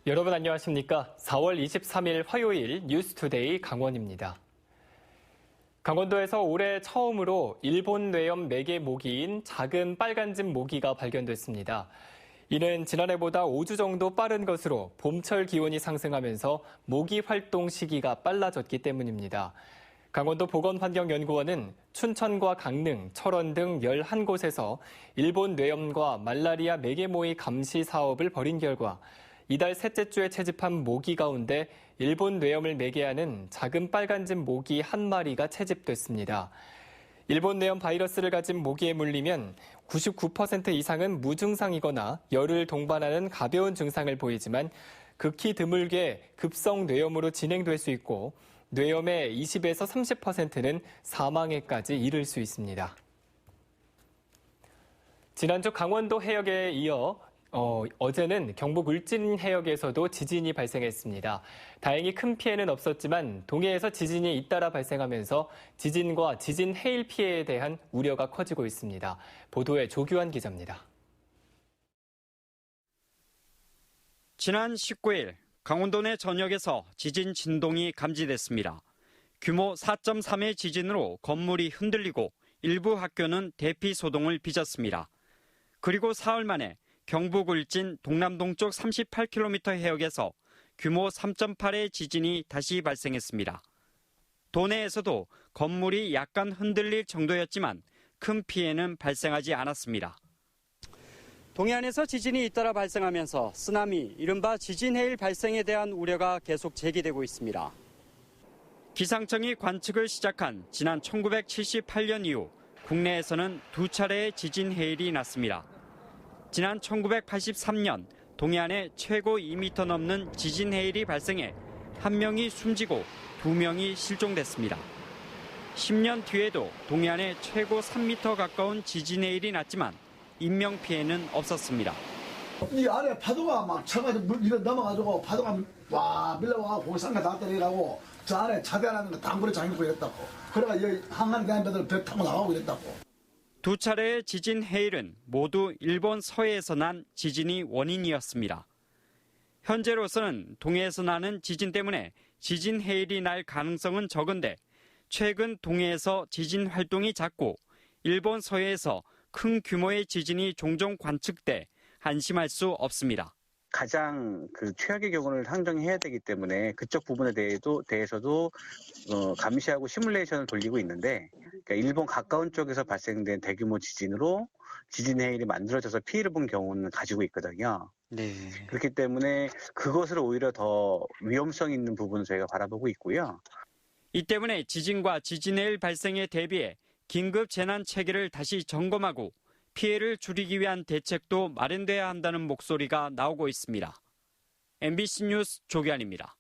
여러분 안녕하십니까? 4월 23일 화요일 뉴스투데이 강원입니다. 강원도에서 올해 처음으로 일본 뇌염 매개 모기인 작은 빨간집 모기가 발견됐습니다. 이는 지난해보다 5주 정도 빠른 것으로 봄철 기온이 상승하면서 모기 활동 시기가 빨라졌기 때문입니다. 강원도 보건환경연구원은 춘천과 강릉, 철원 등 11곳에서 일본 뇌염과 말라리아 매개모이 감시 사업을 벌인 결과 이달 셋째 주에 채집한 모기 가운데 일본 뇌염을 매개하는 작은 빨간집 모기 한 마리가 채집됐습니다. 일본 뇌염 바이러스를 가진 모기에 물리면 99% 이상은 무증상이거나 열을 동반하는 가벼운 증상을 보이지만 극히 드물게 급성 뇌염으로 진행될 수 있고 뇌염의 20에서 30%는 사망에까지 이를 수 있습니다. 지난주 강원도 해역에 이어 어제는 경북 울진 해역에서도 지진이 발생했습니다. 다행히 큰 피해는 없었지만 동해에서 지진이 잇따라 발생하면서 지진과 지진 해일 피해에 대한 우려가 커지고 있습니다. 보도에 조규환 기자입니다. 지난 19일 강원도 내 전역에서 지진 진동이 감지됐습니다. 규모 4.3의 지진으로 건물이 흔들리고 일부 학교는 대피 소동을 빚었습니다. 그리고 사흘 만에 경북 울진 동남동쪽 38km 해역에서 규모 3.8의 지진이 다시 발생했습니다. 도내에서도 건물이 약간 흔들릴 정도였지만 큰 피해는 발생하지 않았습니다. 동해안에서 지진이 잇따라 발생하면서 쓰나미, 이른바 지진 해일 발생에 대한 우려가 계속 제기되고 있습니다. 기상청이 관측을 시작한 지난 1978년 이후 국내에서는 두 차례의 지진 해일이 났습니다. 지난 1983년 동해안에 최고 2m 넘는 지진 해일이 발생해 1명이 숨지고 2명이 실종됐습니다. 10년 뒤에도 동해안에 최고 3m 가까운 지진 해일이 났지만 인명 피해는 없었습니다. 이 아래 파도가 막 쳐가지고 물 이거 넘어가지고 파도가 와 밀려와 거기 상가 다 때리라고 저 안에 차대하는 거 당구를 잠기고 이랬다고. 그래가 여기 항안에 대한 배들 배 타고 나가고 이랬다고. 두 차례의 지진 해일은 모두 일본 서해에서 난 지진이 원인이었습니다. 현재로서는 동해에서 나는 지진 때문에 지진 해일이 날 가능성은 적은데 최근 동해에서 지진 활동이 잦고 일본 서해에서 큰 규모의 지진이 종종 관측돼 안심할 수 없습니다. 가장 최악의 경우를 상정해야 되기 때문에 그쪽 부분에 대해서도 감시하고 시뮬레이션을 돌리고 있는데 그러니까 일본 가까운 쪽에서 발생된 대규모 지진으로 지진 해일이 만들어져서 피해를 본 경우는 가지고 있거든요. 네. 그렇기 때문에 그것을 오히려 더 위험성 있는 부분을 저희가 바라보고 있고요. 이 때문에 지진과 지진 해일 발생에 대비해 긴급 재난 체계를 다시 점검하고 피해를 줄이기 위한 대책도 마련돼야 한다는 목소리가 나오고 있습니다. MBC 뉴스 조규환입니다.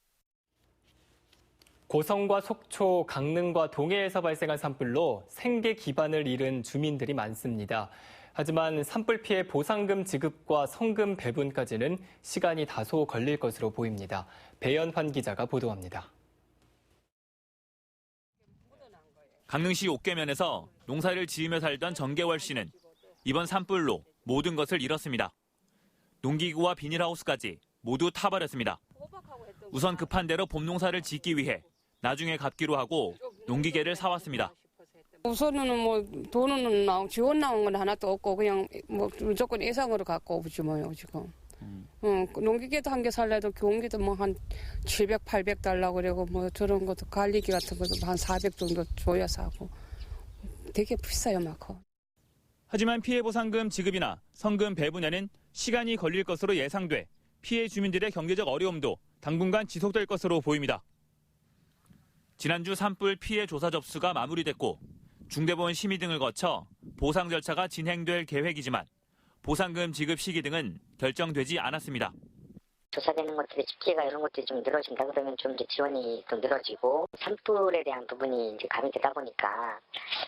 고성과 속초, 강릉과 동해에서 발생한 산불로 생계 기반을 잃은 주민들이 많습니다. 하지만 산불 피해 보상금 지급과 성금 배분까지는 시간이 다소 걸릴 것으로 보입니다. 배연환 기자가 보도합니다. 강릉시 옥계면에서 농사를 지으며 살던 정계월 씨는 이번 산불로 모든 것을 잃었습니다. 농기구와 비닐하우스까지 모두 타버렸습니다. 우선 급한 대로 봄농사를 짓기 위해 나중에 갚기로 하고 농기계를 사왔습니다. 우선은 돈은 지원 나온 건 하나도 없고 그냥 무조건 예상으로 갖고 오지 뭐요 지금. 농기계도 한 개 살래도 교원기도 한 700, 800 달라고 그러고 저런 것도 관리기 같은 것도 한 400 정도 줘야 사고. 되게 비싸요 막. 하지만 피해 보상금 지급이나 성금 배분에는 시간이 걸릴 것으로 예상돼 피해 주민들의 경제적 어려움도 당분간 지속될 것으로 보입니다. 지난주 산불 피해 조사 접수가 마무리됐고 중대본 심의 등을 거쳐 보상 절차가 진행될 계획이지만 보상금 지급 시기 등은 결정되지 않았습니다. 조사되는 것들의 집계가 이런 것들이 좀 늘어진다 그러면 좀 이제 지원이 좀 늘어지고 산불에 대한 부분이 이제 가미되다 보니까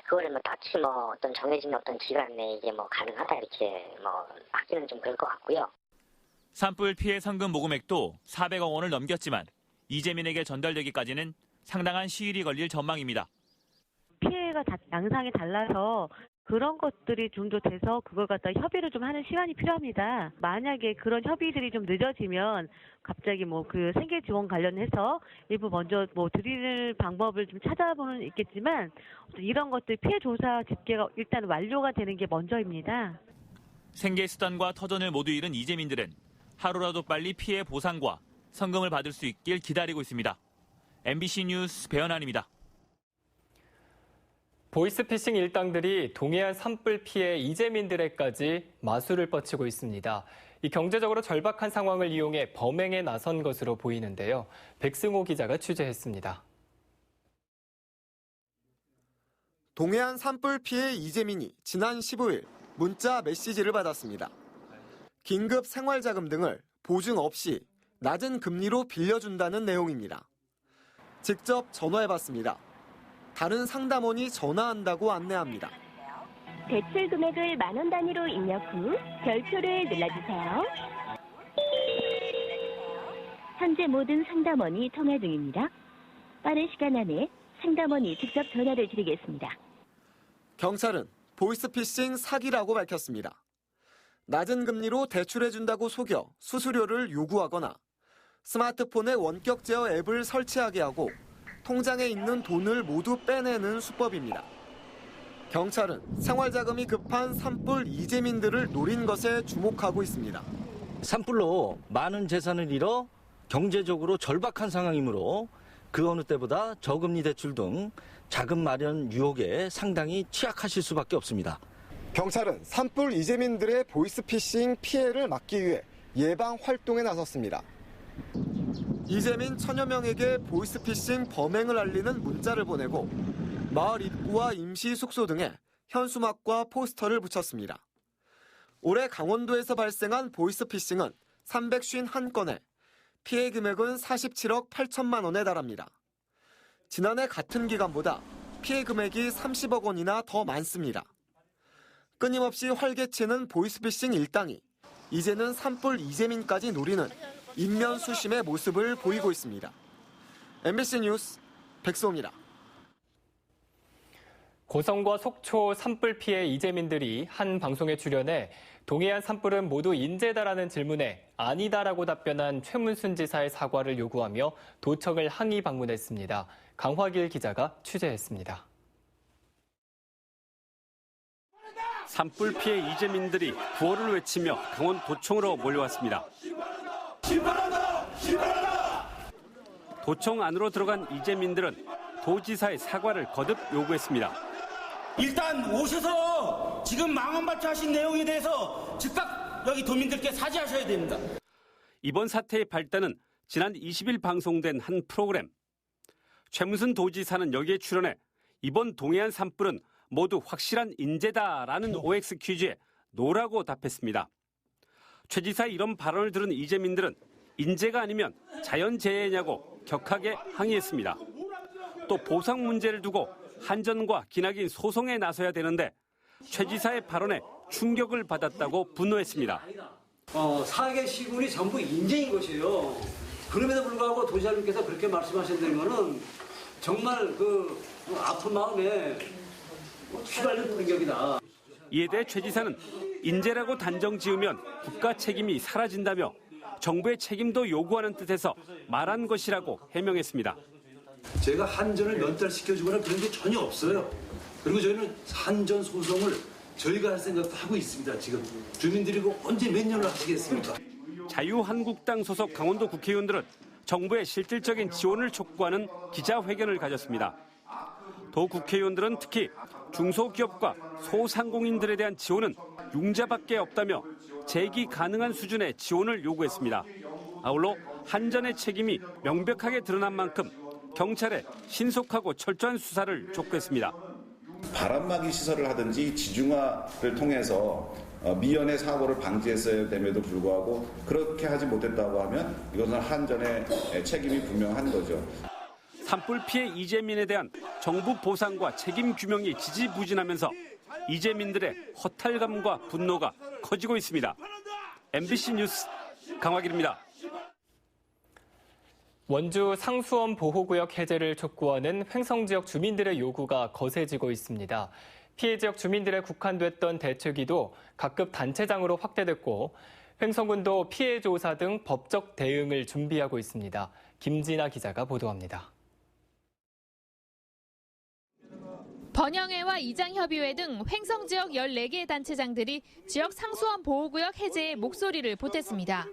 그거를 딱히 어떤 정해진 어떤 기간 내에 이게 가능하다 이렇게 하기는 좀 그럴 것 같고요. 산불 피해 성금 모금액도 400억 원을 넘겼지만 이재민에게 전달되기까지는 상당한 시일이 걸릴 전망입니다. 피해가 양상이 달라서 그런 것들이 좀 더 돼서 그걸 갖다 협의를 좀 하는 시간이 필요합니다. 만약에 그런 협의들이 좀 늦어지면 갑자기 뭐 그 생계 지원 관련해서 일부 먼저 뭐 드릴 방법을 좀 찾아보는 있겠지만 이런 것들 피해 조사 집계가 일단 완료가 되는 게 먼저입니다. 생계 수단과 터전을 모두 잃은 이재민들은 하루라도 빨리 피해 보상과 성금을 받을 수 있길 기다리고 있습니다. MBC 뉴스 배현환입니다. 보이스피싱 일당들이 동해안 산불 피해 이재민들에까지 마술을 뻗치고 있습니다. 이 경제적으로 절박한 상황을 이용해 범행에 나선 것으로 보이는데요. 백승호 기자가 취재했습니다. 동해안 산불 피해 이재민이 지난 15일 문자 메시지를 받았습니다. 긴급 생활자금 등을 보증 없이 낮은 금리로 빌려준다는 내용입니다. 직접 전화해봤습니다. 다른 상담원이 전화한다고 안내합니다. 대출 금액을 10,000원 단위로 입력 후 별표를 눌러주세요. 현재 모든 상담원이 통화 중입니다. 빠른 시간 안에 상담원이 직접 전화를 드리겠습니다. 경찰은 보이스피싱 사기라고 밝혔습니다. 낮은 금리로 대출해준다고 속여 수수료를 요구하거나 스마트폰에 원격 제어 앱을 설치하게 하고 통장에 있는 돈을 모두 빼내는 수법입니다. 경찰은 생활자금이 급한 산불 이재민들을 노린 것에 주목하고 있습니다. 산불로 많은 재산을 잃어 경제적으로 절박한 상황이므로 그 어느 때보다 저금리 대출 등 자금 마련 유혹에 상당히 취약하실 수밖에 없습니다. 경찰은 산불 이재민들의 보이스피싱 피해를 막기 위해 예방 활동에 나섰습니다. 이재민 천여 명에게 보이스피싱 범행을 알리는 문자를 보내고 마을 입구와 임시 숙소 등에 현수막과 포스터를 붙였습니다. 올해 강원도에서 발생한 보이스피싱은 351건에 피해 금액은 47억 8천만 원에 달합니다. 지난해 같은 기간보다 피해 금액이 30억 원이나 더 많습니다. 끊임없이 활개치는 보이스피싱 일당이 이제는 산불 이재민까지 노리는 인면수심의 모습을 보이고 있습니다. MBC 뉴스 백소입니다. 고성과 속초 산불 피해 이재민들이 한 방송에 출연해 동해안 산불은 모두 인재다라는 질문에 아니다라고 답변한 최문순 지사의 사과를 요구하며 도청을 항의 방문했습니다. 강화길 기자가 취재했습니다. 산불 피해 이재민들이 구호를 외치며 강원 도청으로 몰려왔습니다. 도청 안으로 들어간 이재민들은 도지사의 사과를 거듭 요구했습니다. 일단 오셔서 지금 망언발표하신 내용에 대해서 즉각 여기 도민들께 사죄하셔야 됩니다. 이번 사태의 발단은 지난 20일 방송된 한 프로그램. 최문순 도지사는 여기에 출연해 이번 동해안 산불은 모두 확실한 인재다라는 OX 퀴즈에 노라고 답했습니다. 최 지사의 이런 발언을 들은 이재민들은 인재가 아니면 자연재해냐고 격하게 항의했습니다. 또 보상 문제를 두고 한전과 기나긴 소송에 나서야 되는데 최 지사의 발언에 충격을 받았다고 분노했습니다. 사계 시군이 전부 인재인 것이에요. 그럼에도 불구하고 도지사님께서 그렇게 말씀하신다는 거는 정말 그 아픈 마음에 휘발유 부는 격이다. 이에 대해 최 지사는 인재라고 단정 지으면 국가 책임이 사라진다며 정부의 책임도 요구하는 뜻에서 말한 것이라고 해명했습니다. 제가 한전을 면탈시켜주거나 그런 게 전혀 없어요. 그리고 저희는 한전 소송을 저희가 할 생각도 하고 있습니다. 지금 주민들이 언제 몇 년을 하시겠습니까? 자유한국당 소속 강원도 국회의원들은 정부의 실질적인 지원을 촉구하는 기자회견을 가졌습니다. 도 국회의원들은 특히 중소기업과 소상공인들에 대한 지원은 융자밖에 없다며 재기 가능한 수준의 지원을 요구했습니다. 아울러 한전의 책임이 명백하게 드러난 만큼 경찰에 신속하고 철저한 수사를 촉구했습니다. 바람막이 시설을 하든지 지중화를 통해서 미연의 사고를 방지했어야 됨에도 불구하고 그렇게 하지 못했다고 하면 이것은 한전의 책임이 분명한 거죠. 산불 피해 이재민에 대한 정부 보상과 책임 규명이 지지부진하면서 이재민들의 허탈감과 분노가 커지고 있습니다. MBC 뉴스 강화길입니다. 원주 상수원 보호구역 해제를 촉구하는 횡성 지역 주민들의 요구가 거세지고 있습니다. 피해 지역 주민들에 국한됐던 대책위도 각급 단체장으로 확대됐고 횡성군도 피해 조사 등 법적 대응을 준비하고 있습니다. 김진아 기자가 보도합니다. 번영회와 이장협의회 등 횡성 지역 14개 단체장들이 지역 상수원 보호구역 해제에 목소리를 보탰습니다.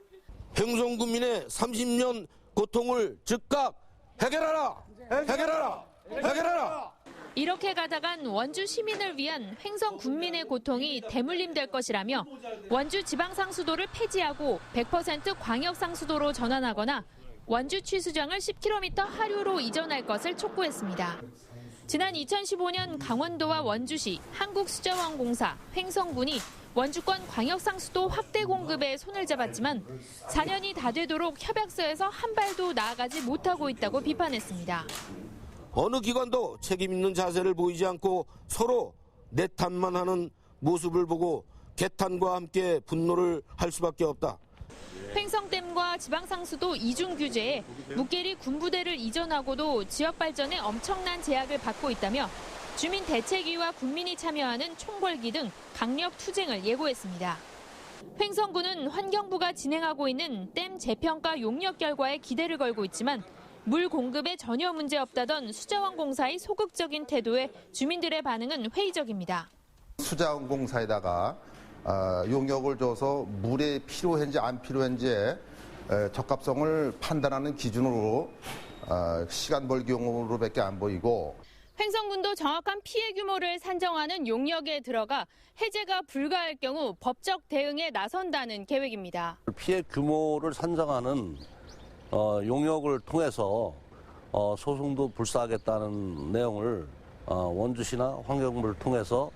횡성 군민의 30년 고통을 즉각 해결하라! 해결하라! 해결하라! 이렇게 가다간 원주 시민을 위한 횡성 군민의 고통이 대물림될 것이라며 원주 지방상수도를 폐지하고 100% 광역상수도로 전환하거나 원주 취수장을 10km 하류로 이전할 것을 촉구했습니다. 지난 2015년 강원도와 원주시, 한국수자원공사, 횡성군이 원주권 광역상수도 확대 공급에 손을 잡았지만 4년이 다 되도록 협약서에서 한 발도 나아가지 못하고 있다고 비판했습니다. 어느 기관도 책임 있는 자세를 보이지 않고 서로 내탓만 하는 모습을 보고 개탄과 함께 분노를 할 수밖에 없다. 횡성댐과 지방상수도 이중 규제에 묵계리 군부대를 이전하고도 지역 발전에 엄청난 제약을 받고 있다며 주민대책위와 국민이 참여하는 총궐기 등 강력 투쟁을 예고했습니다. 횡성군은 환경부가 진행하고 있는 댐 재평가 용역 결과에 기대를 걸고 있지만 물 공급에 전혀 문제 없다던 수자원공사의 소극적인 태도에 주민들의 반응은 회의적입니다. 수자원공사에다가 용역을 줘서 물이 필요한지 안 필요한지에 적합성을 판단하는 기준으로 시간 벌기용으로밖에 안 보이고 횡성군도 정확한 피해 규모를 산정하는 용역에 들어가 해제가 불가할 경우 법적 대응에 나선다는 계획입니다. 피해 규모를 산정하는 용역을 통해서 소송도 불사하겠다는 내용을 원주시나 환경부를 통해서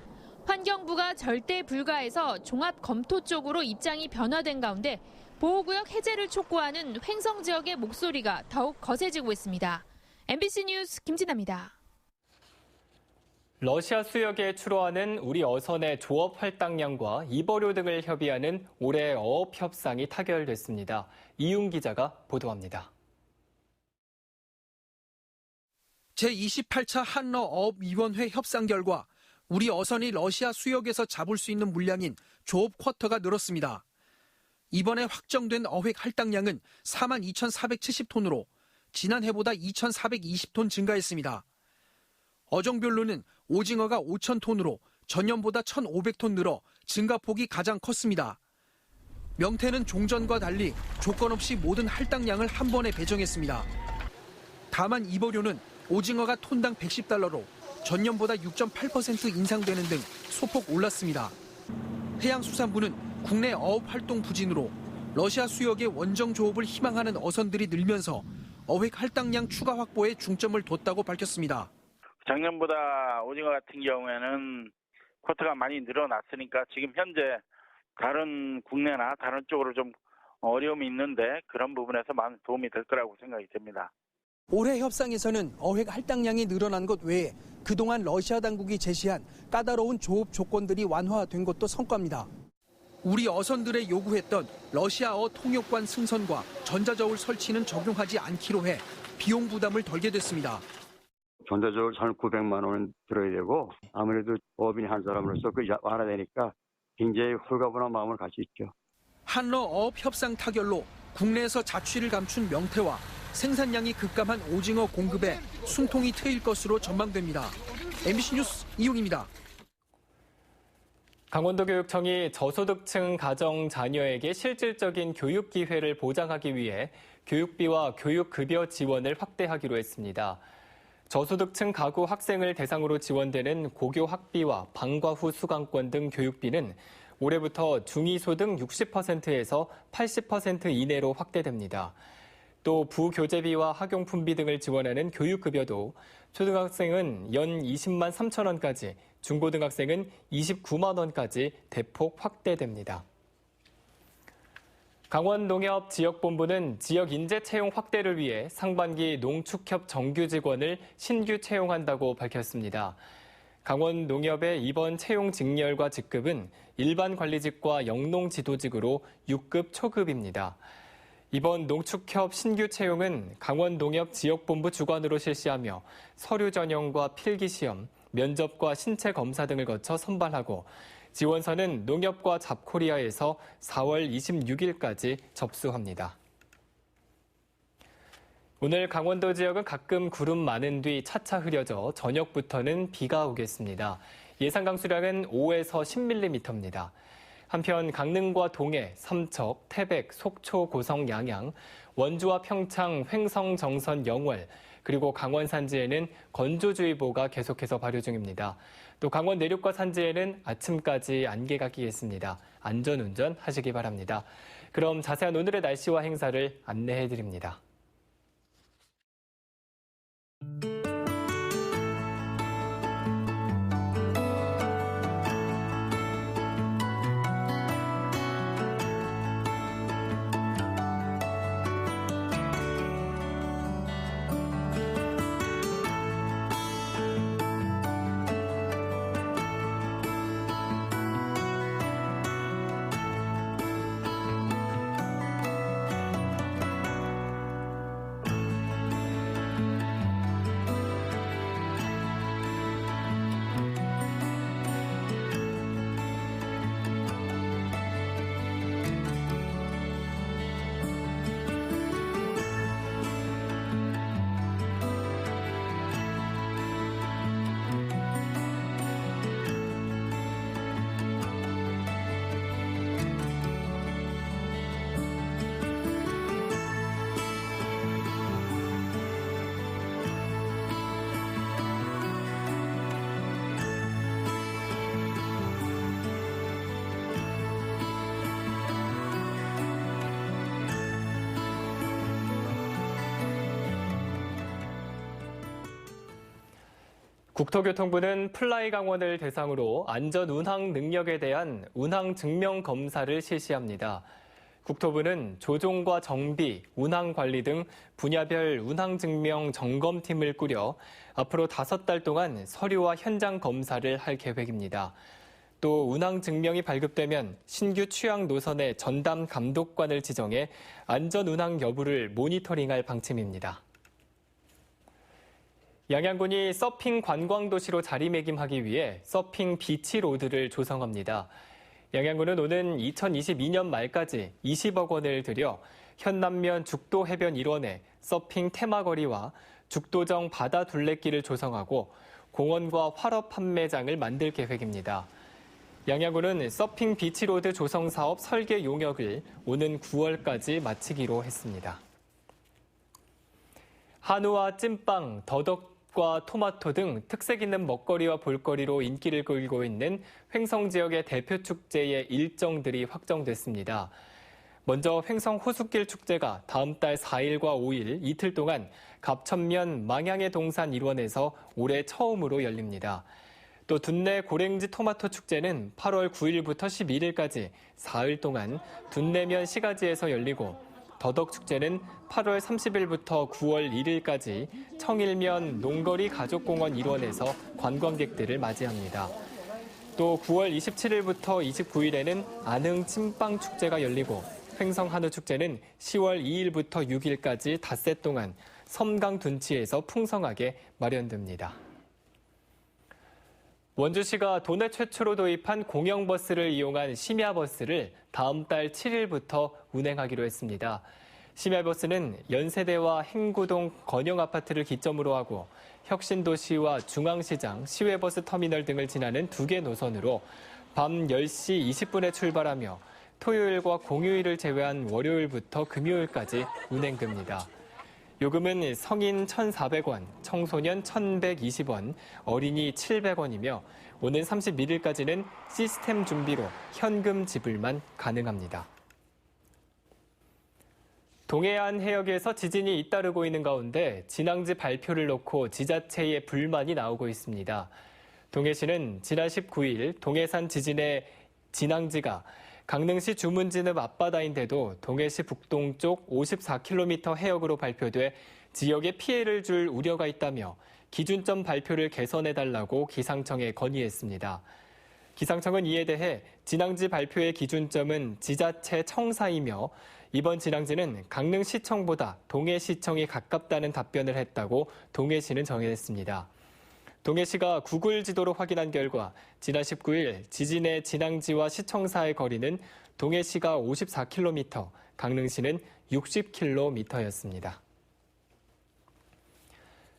환경부가 절대 불가해서 종합 검토 쪽으로 입장이 변화된 가운데 보호구역 해제를 촉구하는 횡성 지역의 목소리가 더욱 거세지고 있습니다. MBC 뉴스 김진아입니다. 러시아 수역에 출어하는 우리 어선의 조업 할당량과 입어료 등을 협의하는 올해 어업 협상이 타결됐습니다. 이윤 기자가 보도합니다. 제28차 한러어업위원회 협상 결과 우리 어선이 러시아 수역에서 잡을 수 있는 물량인 조업 쿼터가 늘었습니다. 이번에 확정된 어획 할당량은 42,470톤으로 지난해보다 2,420톤 증가했습니다. 어종별로는 오징어가 5,000톤으로 전년보다 1,500톤 늘어 증가폭이 가장 컸습니다. 명태는 종전과 달리 조건 없이 모든 할당량을 한 번에 배정했습니다. 다만 입어료는 오징어가 톤당 $110로 전년보다 6.8% 인상되는 등 소폭 올랐습니다. 해양수산부는 국내 어업 활동 부진으로 러시아 수역의 원정 조업을 희망하는 어선들이 늘면서 어획 할당량 추가 확보에 중점을 뒀다고 밝혔습니다. 작년보다 오징어 같은 경우에는 쿼터가 많이 늘어났으니까 지금 현재 다른 국내나 다른 쪽으로 좀 어려움이 있는데 그런 부분에서 많은 도움이 될 거라고 생각이 됩니다. 올해 협상에서는 어획 할당량이 늘어난 것 외에 그동안 러시아 당국이 제시한 까다로운 조업 조건들이 완화된 것도 성과입니다. 우리 어선들의 요구했던 러시아어 통역관 승선과 전자저울 설치는 적용하지 않기로 해 비용 부담을 덜게 됐습니다. 전자저울 1,900만 원 들어야 되고 아무래도 어업인 한 사람으로서 그 완화되니까 굉장히 홀가분한 마음을 가지고 있죠. 한러 어업 협상 타결로 국내에서 자취를 감춘 명태와 생산량이 급감한 오징어 공급에 숨통이 트일 것으로 전망됩니다. MBC 뉴스 이용입니다. 강원도교육청이 저소득층 가정 자녀에게 실질적인 교육 기회를 보장하기 위해 교육비와 교육급여 지원을 확대하기로 했습니다. 저소득층 가구 학생을 대상으로 지원되는 고교 학비와 방과 후 수강권 등 교육비는 올해부터 중위소득 60%에서 80% 이내로 확대됩니다. 또 부교재비와 학용품비 등을 지원하는 교육급여도 초등학생은 연 20만 3천 원까지, 중고등학생은 29만 원까지 대폭 확대됩니다. 강원농협지역본부는 지역 인재 채용 확대를 위해 상반기 농축협 정규 직원을 신규 채용한다고 밝혔습니다. 강원농협의 이번 채용 직렬과 직급은 일반 관리직과 영농지도직으로 6급 초급입니다. 이번 농축협 신규 채용은 강원농협 지역본부 주관으로 실시하며 서류 전형과 필기시험, 면접과 신체 검사 등을 거쳐 선발하고 지원서는 농협과 잡코리아에서 4월 26일까지 접수합니다. 오늘 강원도 지역은 가끔 구름 많은 뒤 차차 흐려져 저녁부터는 비가 오겠습니다. 예상 강수량은 5에서 10mm입니다. 한편 강릉과 동해, 삼척, 태백, 속초, 고성, 양양, 원주와 평창, 횡성, 정선, 영월, 그리고 강원 산지에는 건조주의보가 계속해서 발효 중입니다. 또 강원 내륙과 산지에는 아침까지 안개가 끼겠습니다. 안전운전 하시기 바랍니다. 그럼 자세한 오늘의 날씨와 행사를 안내해 드립니다. 국토교통부는 플라이 강원을 대상으로 안전 운항 능력에 대한 운항 증명 검사를 실시합니다. 국토부는 조종과 정비, 운항 관리 등 분야별 운항 증명 점검팀을 꾸려 앞으로 5달 동안 서류와 현장 검사를 할 계획입니다. 또 운항 증명이 발급되면 신규 취항 노선의 전담 감독관을 지정해 안전 운항 여부를 모니터링할 방침입니다. 양양군이 서핑 관광 도시로 자리매김하기 위해 서핑 비치 로드를 조성합니다. 양양군은 오는 2022년 말까지 20억 원을 들여 현남면 죽도 해변 일원에 서핑 테마거리와 죽도정 바다 둘레길을 조성하고 공원과 활업 판매장을 만들 계획입니다. 양양군은 서핑 비치 로드 조성 사업 설계 용역을 오는 9월까지 마치기로 했습니다. 한우와 찐빵, 더덕과 토마토 등 특색 있는 먹거리와 볼거리로 인기를 끌고 있는 횡성 지역의 대표 축제의 일정들이 확정됐습니다. 먼저 횡성 호숫길 축제가 다음 달 4일과 5일 이틀 동안 갑천면 망향의 동산 일원에서 올해 처음으로 열립니다. 또 둔내 고랭지 토마토 축제는 8월 9일부터 11일까지 사흘 동안 둔내면 시가지에서 열리고 더덕축제는 8월 30일부터 9월 1일까지 청일면 농거리 가족공원 일원에서 관광객들을 맞이합니다. 또 9월 27일부터 29일에는 안흥 찐빵축제가 열리고 횡성 한우축제는 10월 2일부터 6일까지 닷새 동안 섬강 둔치에서 풍성하게 마련됩니다. 원주시가 도내 최초로 도입한 공영버스를 이용한 심야버스를 다음 달 7일부터 운행하기로 했습니다. 심야버스는 연세대와 행구동 건영아파트를 기점으로 하고 혁신도시와 중앙시장, 시외버스 터미널 등을 지나는 2개 노선으로 밤 10시 20분에 출발하며 토요일과 공휴일을 제외한 월요일부터 금요일까지 운행됩니다. 요금은 성인 1,400원, 청소년 1,120원, 어린이 700원이며 오는 31일까지는 시스템 준비로 현금 지불만 가능합니다. 동해안 해역에서 지진이 잇따르고 있는 가운데 진앙지 발표를 놓고 지자체에 불만이 나오고 있습니다. 동해시는 지난 19일 동해산 지진의 진앙지가 강릉시 주문진읍 앞바다인데도 동해시 북동쪽 54km 해역으로 발표돼 지역에 피해를 줄 우려가 있다며 기준점 발표를 개선해달라고 기상청에 건의했습니다. 기상청은 이에 대해 진앙지 발표의 기준점은 지자체 청사이며 이번 진앙지는 강릉시청보다 동해시청이 가깝다는 답변을 했다고 동해시는 정했습니다. 동해시가 구글 지도로 확인한 결과 지난 19일 지진의 진앙지와 시청사의 거리는 동해시가 54km, 강릉시는 60km였습니다.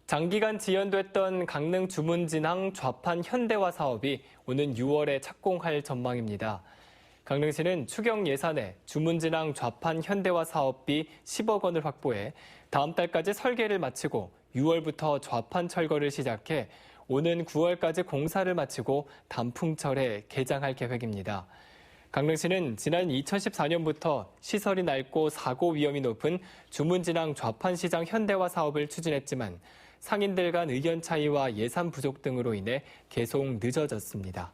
장기간 지연됐던 강릉 주문진항 좌판 현대화 사업이 오는 6월에 착공할 전망입니다. 강릉시는 추경 예산에 주문진항 좌판 현대화 사업비 10억 원을 확보해 다음 달까지 설계를 마치고 6월부터 좌판 철거를 시작해 오는 9월까지 공사를 마치고 단풍철에 개장할 계획입니다. 강릉시는 지난 2014년부터 시설이 낡고 사고 위험이 높은 주문진항 좌판시장 현대화 사업을 추진했지만 상인들 간 의견 차이와 예산 부족 등으로 인해 계속 늦어졌습니다.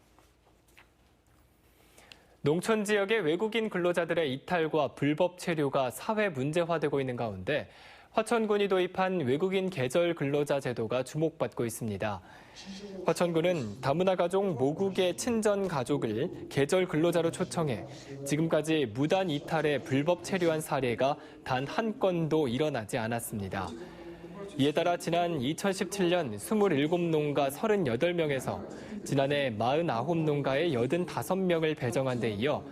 농촌 지역의 외국인 근로자들의 이탈과 불법 체류가 사회 문제화되고 있는 가운데 화천군이 도입한 외국인 계절 근로자 제도가 주목받고 있습니다. 화천군은 다문화 가족 모국의 친전 가족을 계절 근로자로 초청해 지금까지 무단 이탈에 불법 체류한 사례가 단 한 건도 일어나지 않았습니다. 이에 따라 지난 2017년 27농가 38명에서 지난해 49농가에 85명을 배정한 데 이어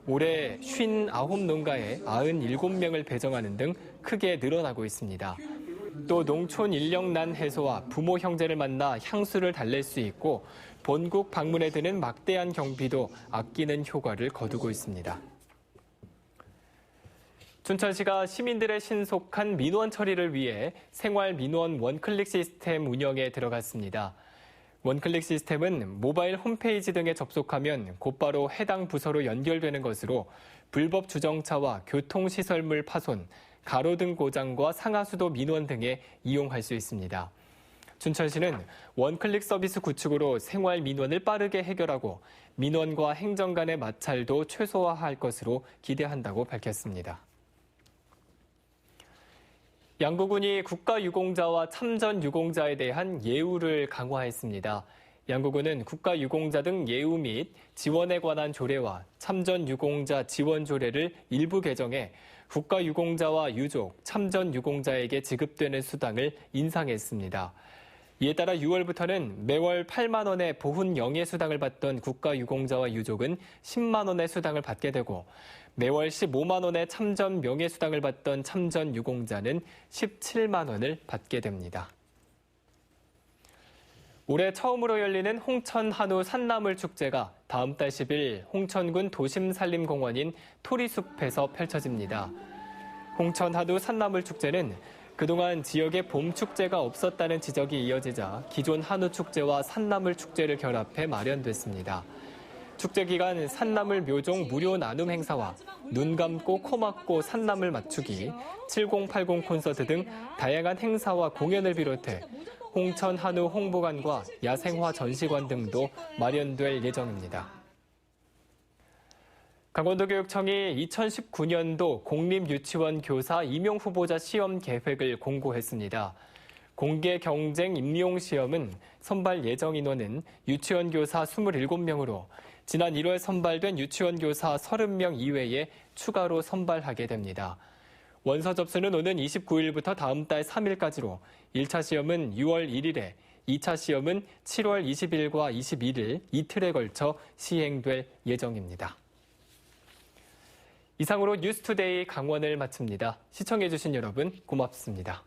올해 59농가에 97명을 배정하는 등 크게 늘어나고 있습니다. 또 농촌 인력난 해소와 부모 형제를 만나 향수를 달랠 수 있고 본국 방문에 드는 막대한 경비도 아끼는 효과를 거두고 있습니다. 춘천시가 시민들의 신속한 민원 처리를 위해 생활 민원 원클릭 시스템 운영에 들어갔습니다. 원클릭 시스템은 모바일 홈페이지 등에 접속하면 곧바로 해당 부서로 연결되는 것으로 불법 주정차와 교통시설물 파손, 가로등 고장과 상하수도 민원 등에 이용할 수 있습니다. 춘천시는 원클릭 서비스 구축으로 생활 민원을 빠르게 해결하고 민원과 행정 간의 마찰도 최소화할 것으로 기대한다고 밝혔습니다. 양구군이 국가유공자와 참전유공자에 대한 예우를 강화했습니다. 양구군은 국가유공자 등 예우 및 지원에 관한 조례와 참전유공자 지원 조례를 일부 개정해 국가유공자와 유족, 참전유공자에게 지급되는 수당을 인상했습니다. 이에 따라 6월부터는 매월 8만 원의 보훈 영예수당을 받던 국가유공자와 유족은 10만 원의 수당을 받게 되고 매월 15만 원의 참전 명예수당을 받던 참전 유공자는 17만 원을 받게 됩니다. 올해 처음으로 열리는 홍천 한우 산나물 축제가 다음 달 10일 홍천군 도심산림공원인 토리숲에서 펼쳐집니다. 홍천 한우 산나물 축제는 그동안 지역에 봄 축제가 없었다는 지적이 이어지자 기존 한우 축제와 산나물 축제를 결합해 마련됐습니다. 축제 기간 산나물 묘종 무료 나눔 행사와 눈 감고 코 막고 산나물 맞추기, 7080 콘서트 등 다양한 행사와 공연을 비롯해 홍천 한우 홍보관과 야생화 전시관 등도 마련될 예정입니다. 강원도교육청이 2019년도 공립유치원 교사 임용 후보자 시험 계획을 공고했습니다. 공개 경쟁 임용 시험은 선발 예정 인원은 유치원 교사 27명으로 지난 1월 선발된 유치원 교사 30명 이외에 추가로 선발하게 됩니다. 원서 접수는 오는 29일부터 다음 달 3일까지로 1차 시험은 6월 1일에, 2차 시험은 7월 20일과 21일 이틀에 걸쳐 시행될 예정입니다. 이상으로 뉴스투데이 강원을 마칩니다. 시청해주신 여러분 고맙습니다.